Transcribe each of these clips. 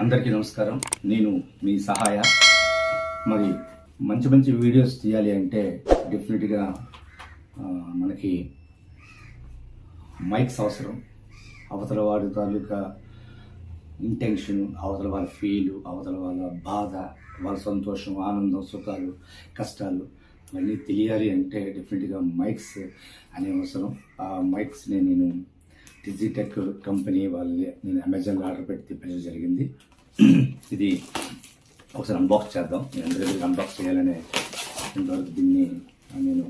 అందరికీ నమస్కారం. నేను మీ సహాయ. మరి మంచి మంచి వీడియోస్ తీయాలి అంటే డెఫినెట్గా మనకి మైక్స్ అవసరం. అవతల వాడి తాలూకా ఇంటెన్షన్, అవతల వాళ్ళ ఫీలు, అవతల వాళ్ళ బాధ, వాళ్ళ సంతోషం, ఆనందం, సుఖాలు, కష్టాలు ఇవన్నీ తెలియాలి అంటే డెఫినెట్గా మైక్స్ అనే అవసరం. ఆ మైక్స్ని నేను డిజిటెక్ కంపెనీ వాళ్ళని నేను అమెజాన్లో ఆర్డర్ పెట్టి తెప్పించడం జరిగింది. ఇది ఒకసారి అన్బాక్స్ చేద్దాం. నేను అందరికీ అన్బాక్స్ చేయాలనే ఇంతవరకు దీన్ని నేను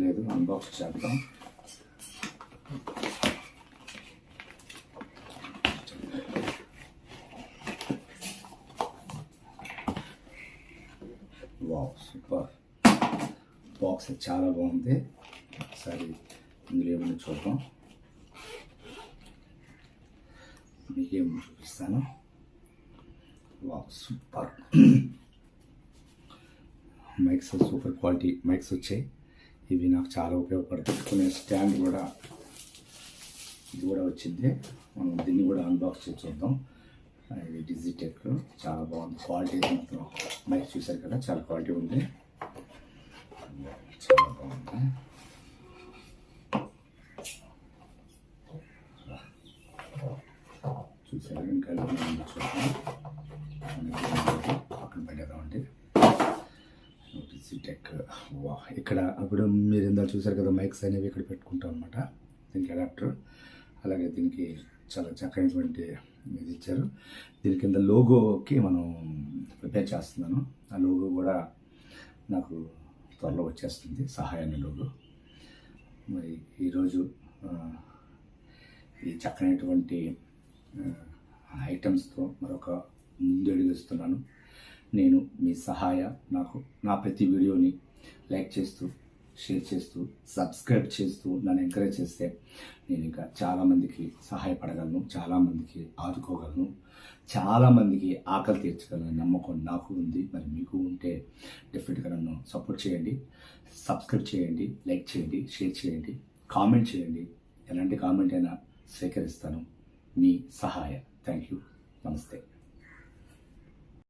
లేదు, అన్బాక్స్ చేద్దాం. వావ్, సూపర్ బాక్స్ చాలా బాగుంది. ఒకసారి ఇందులో ఏమైనా చూద్దాం. మీకేం చూపిస్తాను. Wow, super mics, super quality mics వచ్చాయి. ఇవి నాకు చాలా ఉపయోగపడతాయి. కొన్ని స్టాండ్ కూడా ఇది కూడా వచ్చింది. మనం దీన్ని కూడా అన్బాక్స్ చేసి చూద్దాం. ఇది డిజిటెక్ చాలా బాగుంది. క్వాలిటీ మొత్తం మైక్ చూసారు కదా, చాలా క్వాలిటీ ఉంది. చాలా బాగుంది. చూసారు ఇంకా చూద్దాం. పక్కన పెట్టేద్దామండి. డిజిటెక్ వా. ఇక్కడ అప్పుడు మీరు ఇందా చూసారు కదా, మైక్స్ అనేవి ఇక్కడ పెట్టుకుంటాం అనమాట. దీనికి అడాప్టర్, అలాగే దీనికి చాలా చక్కనటువంటి ఇది ఇచ్చారు. దీని కింద లోగోకి మనం ప్రిపేర్ చేస్తున్నాను. ఆ లోగో కూడా నాకు త్వరలో వచ్చేస్తుంది, సహాయాన్ని లోగో. మరి ఈరోజు ఈ చక్కనటువంటి ఐటమ్స్తో మరొక ముందు అడుగుస్తున్నాను. నేను మీ సహాయ. నాకు నా ప్రతి వీడియోని లైక్ చేస్తూ, షేర్ చేస్తూ, సబ్స్క్రైబ్ చేస్తూ నన్ను ఎంకరేజ్ చేస్తే నేను ఇంకా చాలామందికి సహాయపడగలను, చాలామందికి ఆదుకోగలను, చాలామందికి ఆకలి తీర్చగలను నమ్మకం నాకు ఉంది. మరి మీకు ఉంటే డెఫినెట్గా నన్ను సపోర్ట్ చేయండి, సబ్స్క్రైబ్ చేయండి, లైక్ చేయండి, షేర్ చేయండి, కామెంట్ చేయండి. ఎలాంటి కామెంట్ అయినా స్వీకరిస్తాను. మీ సహాయ. Thank you. నమస్తే.